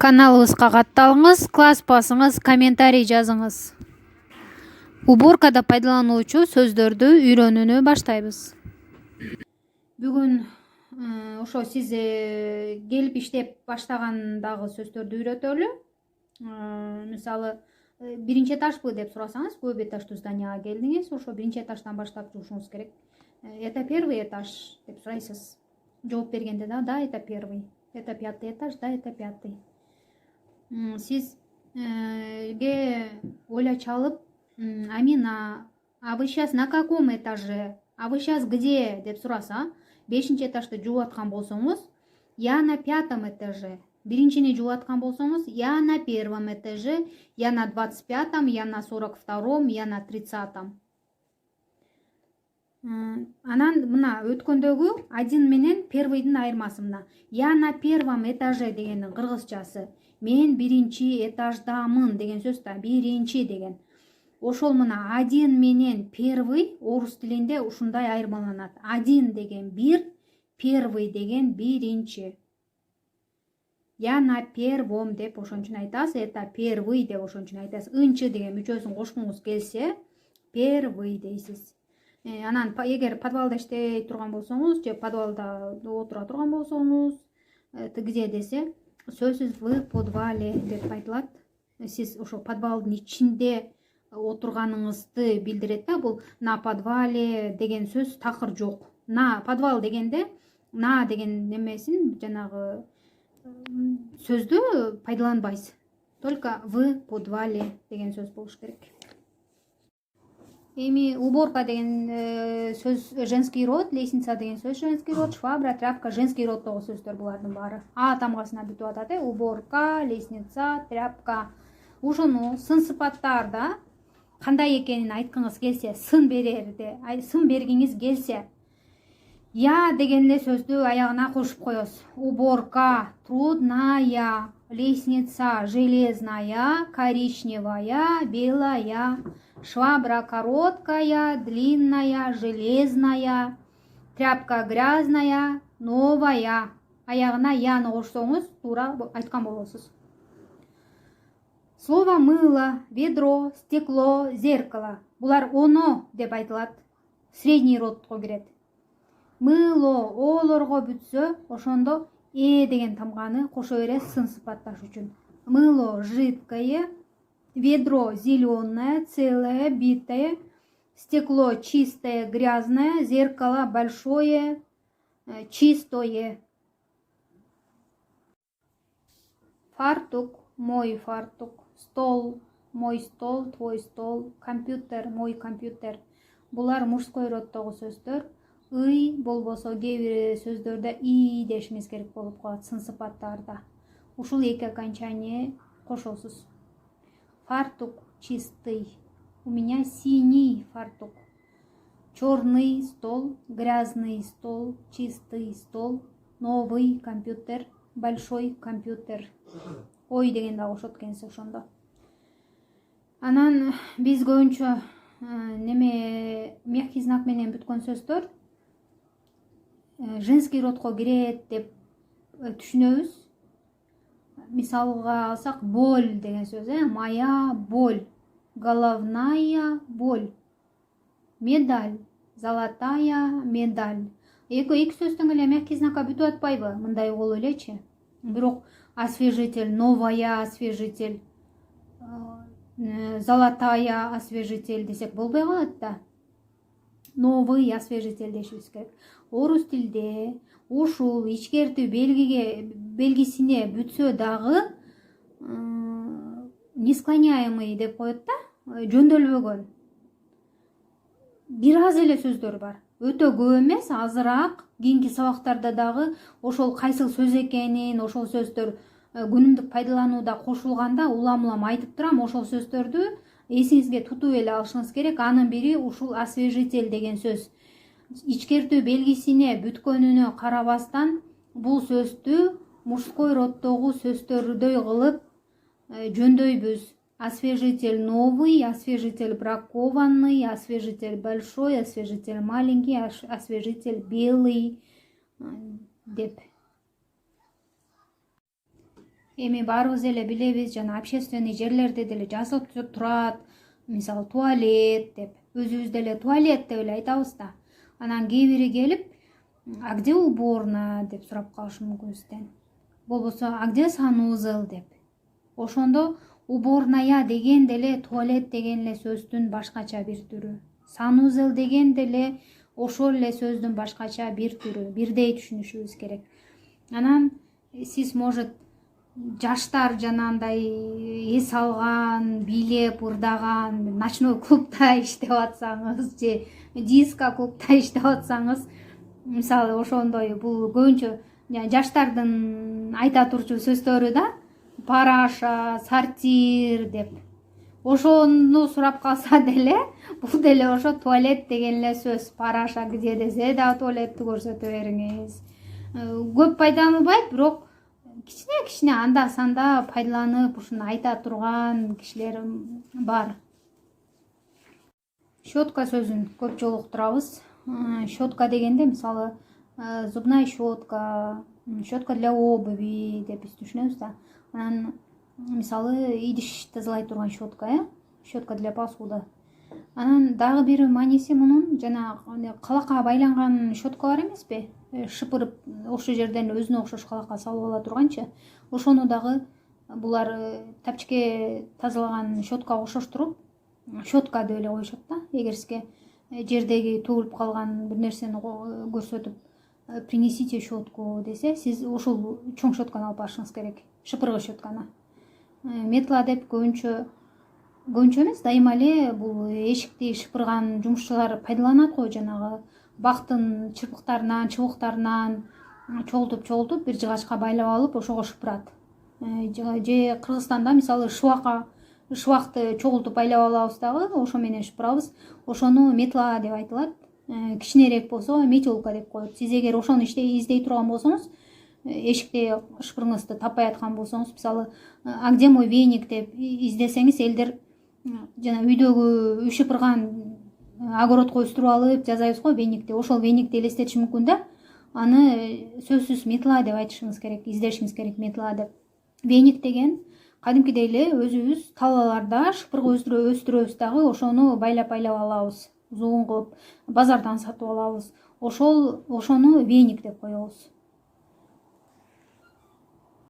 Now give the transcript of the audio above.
Каналыбызга катталыңыз, класс басыңыз, комментарий жазыңыз. Уборкада пайдалануучу сөздөрдү үйрөнүүнү баштайбыз. Бүгүн ошо сиз келип иштеп баштагандагы сөздөрдү үйрөтөлү. Мисалы, биринчи этажбы деп сурасаңыз, көп этаждуу зданияга келдиңиз, ошо биринчи этаждан баштап жуушуңуз керек. Это первый этаж деп сурайсыз. Жооп бергенде да, это первый. Это пятый этаж, да, это пятый. Сизге ойлочу алып, Амина, а вы сейчас на каком этаже? А вы сейчас где? Деп сураса, 5-нчи этажды жууп аткан болсоңуз, я на 5-м этаже. Биринчини жууп аткан болсоңуз, я на 1-м этаже, я на 25-м, я на 42-м, я на 30-м. Анан мына өткөндөгү один менен первыйдын айырмасы мына. Я на 1-м этаже дегендин кыргызчасы. Мен биринчи этаждамын деген сөз да, биринчи деген. Ошол мына один менен первый орус тилинде ушундай айырмаланат. Один деген бир, первый деген биринчи. Я на 1-м деп ошон үчүн айтасыз, это первый деп ошон үчүн айтасыз. Ынчы деген мүчөсүн кошкуңуз келсе, первый дейсиз. Анан эгер подвалда иштей турган болсоңуз, же подвалда отура турган болсоңуз, где десе, сөзсүз в подвале деп айтылат. Сиз ошо подвалдын ичинде отурганыңызды билдирет да. Бул на подвале деген сөз такыр жок. На подвал дегенде на деген немесин жанагы сөздү пайдаланбайсыз. Только в подвале деген сөз болуш керек. Эми уборка деген сөз женский род, лестница деген сөз женский род, швабра, тряпка женский роддогу сөздөр булардын баары. А тамгасына бүтүп атат, уборка, лестница, тряпка. Ушуну сын сыпаттарда кандай экенин айткыңыз келсе, сын берерде, сын бергиңиз келсе, я деген эле сөздү аягына кошуп коесуз. Уборка трудная, лестница железная, коричневая, белая. Швабра короткая, длинная, железная. Тряпка грязная, новая. Аягына яны кошсоңуз, туура айткан болосуз. Слово мыло, ведро, стекло, зеркало. Булар оно деп айтылат. Средний родго кирет. Мыло олорго бүтсө, ошондо деген тамганы кошо бересиз сын сыпатташ үчүн. Мыло жидкое, ведро зеленое, целое, битое, стекло чистое, грязное, зеркало большое, чистое. Фартук, мой фартук, стол, мой стол, твой стол, компьютер, мой компьютер. Булар мужской роддогу сөздөр. Ый болбосо кээ бир сөздөрдө и дешиңиз керек болуп калат сын сыпаттарда. Ушул эки окончание кошосуз. Фартук чистый. У меня синий фартук. Черный стол, грязный стол, чистый стол, новый компьютер, большой компьютер. Ой деген да кошот экенсиз ошондо. Анан биз көбүнчө мягкий знак менен бүткөн сөздөр женский родго кирет деп түшүнөбүз. Мисалга алсак, боль деген сөз, моя боль, головная боль, медаль, золотая медаль. Эки сөздүн эле мягкий знакка бүтүп атпайбы? Мындай болуп элечи. Бирок освежитель, новая освежитель, золотая освежитель десек болбой калат да. Новый освежитель дешибиз керек. Орус тилде ушул ичкертүү белгисине бүтсө дагы несклоняемый деп коет да, жөндөөлбөгөн. Бир аз эле сөздөр бар. Өтө көп эмес, азыраак. Кийинки сабактарда дагы ошол кайсыл сөз экенин, ошол сөздөр күнүмдүк пайдаланууда кошулганда улам айтып турам, ошол сөздөрдү эсиңизге тутуп эле алышыңыз керек. Анын бири ушул освежитель деген сөз. Ичкертүү белгисине бүткөнүнө карабастан бул сөздү мужской роддогу сөздөрдөй кылып жөндөйбүз. Освежитель новый, освежитель бракованный, освежитель большой, освежитель маленький, освежитель белый деп. Эми баарыбыз эле билебиз, жана общественный жерлерде деле жазылып турат, мисалы туалет деп, өзүбүз деле туалет деп эле айтабыз да. Анан кээ бири келип, а где уборная деп сурап калышы мүмкүн сизден. Болбосо, а где санузел деп. Ошондо уборная деген деле туалет деген эле сөздүн башкача бир түрү. Санузел деген деле ошол эле сөздүн башкача бир түрү. Бирдей түшүнүшүбүз керек. Анан сиз может жаштар жанагындай эс алган, бийлеп ырдаган ночной клубда иштеп атсаңыз же диско клубда иштеп атсаңыз, мисалы ошондой, бул көбүнчө жаштардын айта турчу сөздөрү да, параша, сортир деп. Ошону сурап калса деле, бул деле ошо туалет деген эле сөз. Параша где десе да туалетти көрсөтө бериңиз. Көп пайдаланылбайт, бирок кичине анда санда пайдаланып ушуну айта турган кишилер бар. Щетка сөзүн көп жолу уктурабыз. Щетка дегенде мисалы зубная щетка, щетка для обуви деп биз түшүнөбүз да. Анан мисалы идиш тазалай турган щетка, щетка для посуды. Анан дагы бир мааниси мунун, жана калакка байланган щетка бар эмеспи? Шыпырып ошол жерден өзүнө окшош калакка салып ала турганчы. Ошону дагы булар тапчке тазалаган щеткага окшоштуруп, щетка деп эле коюшат да. Эгер сизге жердеги төгүлүп калган бир нерсени көрсөтүп, принесите щетку десе, сиз ошол чоң щетканы алып барышыңыз керек. Шыпыргы щетканы. Метла деп көбүнчө эмес, дайыма эле бул эшикти шыпырган жумушчулар пайдаланат го, жанагы бактын чыбыктарынан чогултуп бир жыгачка байлап алып ошого шыпырат. Же Кыргызстанда мисалы шыбакты чогултуп байлап алабыз дагы, ошо менен шыпырабыз. Ошону метла деп айтылат. Кичинерээк болсо метелка деп коет. Сиз эгер ошону издей турган болсоңуз, эшикте шыпырыңызды таппай аткан болсоңуз, мисалы а где мой веник деп издесеңиз, элдер жана үйдөгү үй шыпырган огородко өстүрүп алып жазайбыз го веникти. Ошол веникти элестетиши мүмкүн да. Аны сөзсүз метла деп айтышыңыз керек, издешиңиз керек метла деп. Веник деген кадимкидей эле өзүбүз талаларда шыпырга өстүрөбүз дагы, ошону байлап алабыз. Зуун кылып базардан сатып алабыз. Ошону веник деп коебуз.